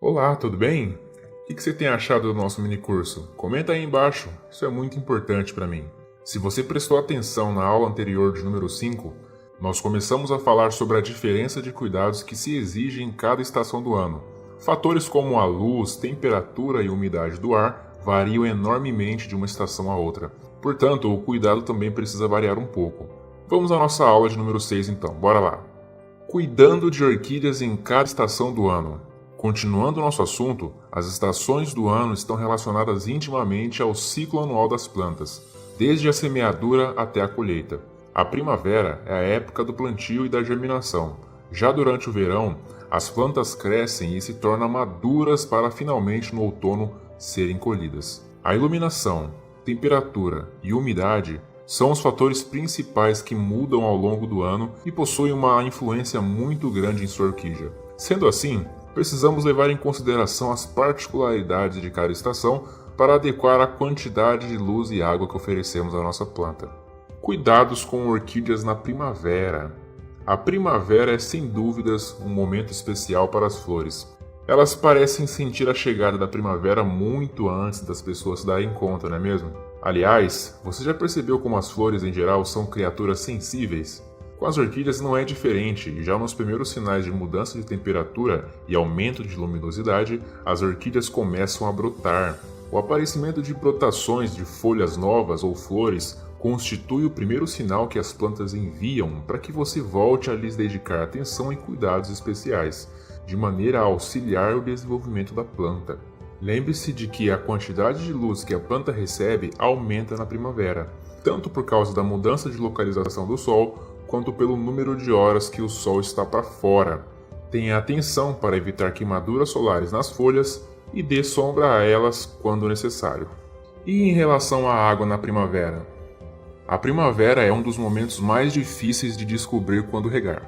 Olá, tudo bem? O que você tem achado do nosso mini curso? Comenta aí embaixo, isso é muito importante para mim. Se você prestou atenção na aula anterior de número 5, nós começamos a falar sobre a diferença de cuidados que se exige em cada estação do ano. Fatores como a luz, temperatura e umidade do ar variam enormemente de uma estação a outra. Portanto, o cuidado também precisa variar um pouco. Vamos à nossa aula de número 6 então, bora lá. Cuidando de orquídeas em cada estação do ano. Continuando nosso assunto, as estações do ano estão relacionadas intimamente ao ciclo anual das plantas, desde a semeadura até a colheita. A primavera é a época do plantio e da germinação. Já durante o verão, as plantas crescem e se tornam maduras para finalmente no outono serem colhidas. A iluminação, temperatura e umidade são os fatores principais que mudam ao longo do ano e possuem uma influência muito grande em sua orquídea. Sendo assim, precisamos levar em consideração as particularidades de cada estação para adequar a quantidade de luz e água que oferecemos à nossa planta. Cuidados com orquídeas na primavera. A primavera é sem dúvidas um momento especial para as flores. Elas parecem sentir a chegada da primavera muito antes das pessoas se darem conta, não é mesmo? Aliás, você já percebeu como as flores em geral são criaturas sensíveis? Com as orquídeas não é diferente, e já nos primeiros sinais de mudança de temperatura e aumento de luminosidade, as orquídeas começam a brotar. O aparecimento de brotações de folhas novas ou flores constitui o primeiro sinal que as plantas enviam para que você volte a lhes dedicar atenção e cuidados especiais, de maneira a auxiliar o desenvolvimento da planta. Lembre-se de que a quantidade de luz que a planta recebe aumenta na primavera, tanto por causa da mudança de localização do Sol, quanto pelo número de horas que o Sol está para fora. Tenha atenção para evitar queimaduras solares nas folhas e dê sombra a elas quando necessário. E em relação à água na primavera? A primavera é um dos momentos mais difíceis de descobrir quando regar.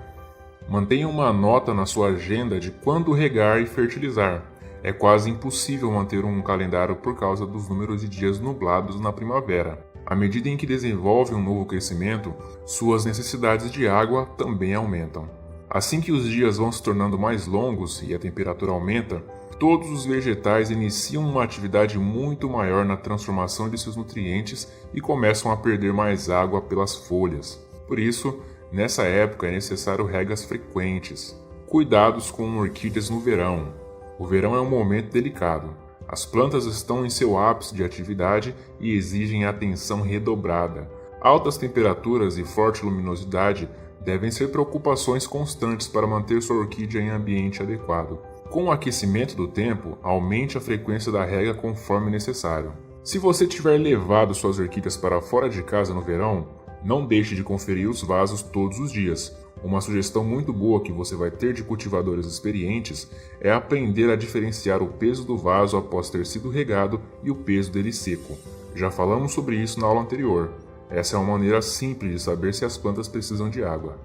Mantenha uma nota na sua agenda de quando regar e fertilizar. É quase impossível manter um calendário por causa dos números de dias nublados na primavera. À medida em que desenvolve um novo crescimento, suas necessidades de água também aumentam. Assim que os dias vão se tornando mais longos e a temperatura aumenta, todos os vegetais iniciam uma atividade muito maior na transformação de seus nutrientes e começam a perder mais água pelas folhas. Por isso, nessa época é necessário regas frequentes. Cuidados com orquídeas no verão. O verão é um momento delicado. As plantas estão em seu ápice de atividade e exigem atenção redobrada. Altas temperaturas e forte luminosidade devem ser preocupações constantes para manter sua orquídea em ambiente adequado. Com o aquecimento do tempo, aumente a frequência da rega conforme necessário. Se você tiver levado suas orquídeas para fora de casa no verão, não deixe de conferir os vasos todos os dias. Uma sugestão muito boa que você vai ter de cultivadores experientes é aprender a diferenciar o peso do vaso após ter sido regado e o peso dele seco. Já falamos sobre isso na aula anterior. Essa é uma maneira simples de saber se as plantas precisam de água.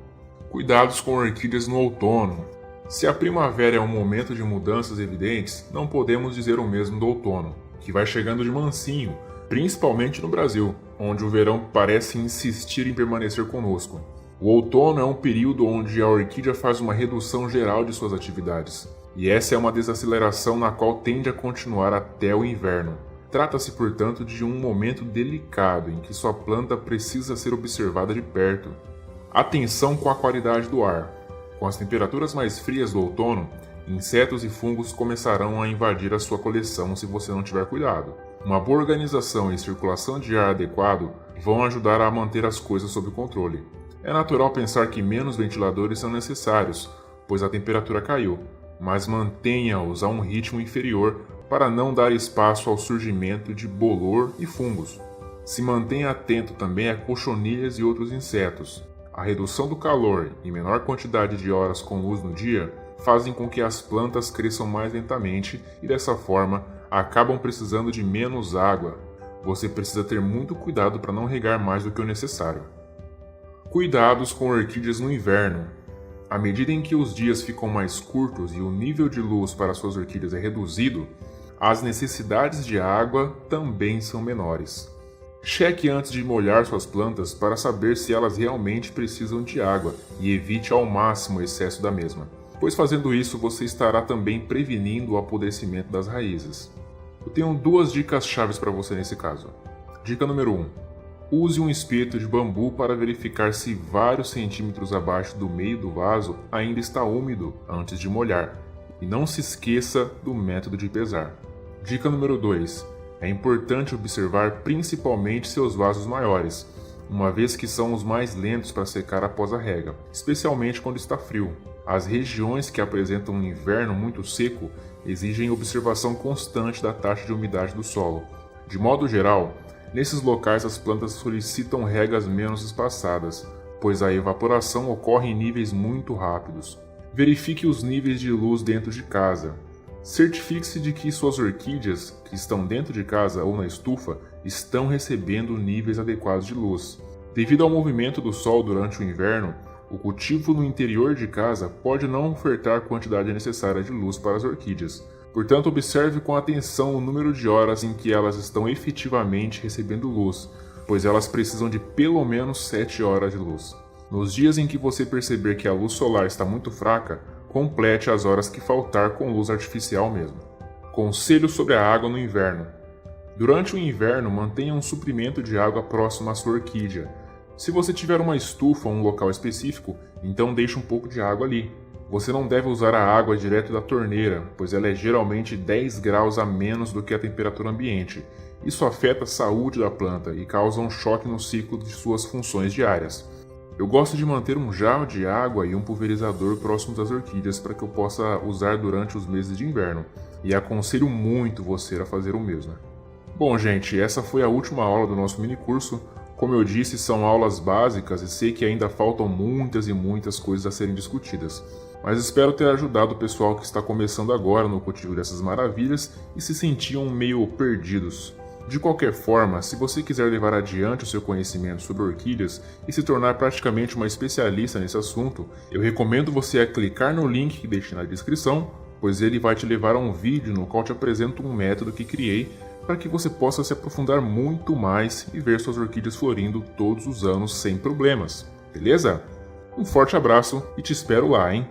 Cuidados com orquídeas no outono. Se a primavera é um momento de mudanças evidentes, não podemos dizer o mesmo do outono, que vai chegando de mansinho, principalmente no Brasil, onde o verão parece insistir em permanecer conosco. O outono é um período onde a orquídea faz uma redução geral de suas atividades, e essa é uma desaceleração na qual tende a continuar até o inverno. Trata-se, portanto, de um momento delicado em que sua planta precisa ser observada de perto. Atenção com a qualidade do ar. Com as temperaturas mais frias do outono, insetos e fungos começarão a invadir a sua coleção se você não tiver cuidado. Uma boa organização e circulação de ar adequado vão ajudar a manter as coisas sob controle. É natural pensar que menos ventiladores são necessários, pois a temperatura caiu, mas mantenha-os a um ritmo inferior para não dar espaço ao surgimento de bolor e fungos. Se mantenha atento também a cochonilhas e outros insetos. A redução do calor e menor quantidade de horas com luz no dia fazem com que as plantas cresçam mais lentamente e dessa forma acabam precisando de menos água. Você precisa ter muito cuidado para não regar mais do que o necessário. Cuidados com orquídeas no inverno. À medida em que os dias ficam mais curtos e o nível de luz para suas orquídeas é reduzido, as necessidades de água também são menores. Cheque antes de molhar suas plantas para saber se elas realmente precisam de água e evite ao máximo o excesso da mesma. pois fazendo isso você estará também prevenindo o apodrecimento das raízes. Eu tenho 2 dicas chaves para você nesse caso. Dica número 1. Use um espeto de bambu para verificar se vários centímetros abaixo do meio do vaso ainda está úmido antes de molhar. E não se esqueça do método de pesar. Dica número 2. É importante observar principalmente seus vasos maiores, uma vez que são os mais lentos para secar após a rega, especialmente quando está frio. As regiões que apresentam um inverno muito seco exigem observação constante da taxa de umidade do solo. De modo geral, nesses locais as plantas solicitam regas menos espaçadas, pois a evaporação ocorre em níveis muito rápidos. Verifique os níveis de luz dentro de casa. Certifique-se de que suas orquídeas, que estão dentro de casa ou na estufa, estão recebendo níveis adequados de luz. Devido ao movimento do sol durante o inverno, o cultivo no interior de casa pode não ofertar a quantidade necessária de luz para as orquídeas. Portanto, observe com atenção o número de horas em que elas estão efetivamente recebendo luz, pois elas precisam de pelo menos 7 horas de luz. Nos dias em que você perceber que a luz solar está muito fraca, complete as horas que faltar com luz artificial mesmo. Conselho sobre a água no inverno. Durante o inverno, mantenha um suprimento de água próximo à sua orquídea. Se você tiver uma estufa ou um local específico, então deixe um pouco de água ali. Você não deve usar a água direto da torneira, pois ela é geralmente 10 graus a menos do que a temperatura ambiente. Isso afeta a saúde da planta e causa um choque no ciclo de suas funções diárias. Eu gosto de manter um jarro de água e um pulverizador próximos das orquídeas para que eu possa usar durante os meses de inverno, e aconselho muito você a fazer o mesmo. Bom, gente, essa foi a última aula do nosso mini curso. Como eu disse, são aulas básicas e sei que ainda faltam muitas e muitas coisas a serem discutidas. Mas espero ter ajudado o pessoal que está começando agora no cultivo dessas maravilhas e se sentiam meio perdidos. De qualquer forma, se você quiser levar adiante o seu conhecimento sobre orquídeas e se tornar praticamente uma especialista nesse assunto, eu recomendo você a clicar no link que deixei na descrição, pois ele vai te levar a um vídeo no qual te apresento um método que criei para que você possa se aprofundar muito mais e ver suas orquídeas florindo todos os anos sem problemas, beleza? Um forte abraço e te espero lá, hein?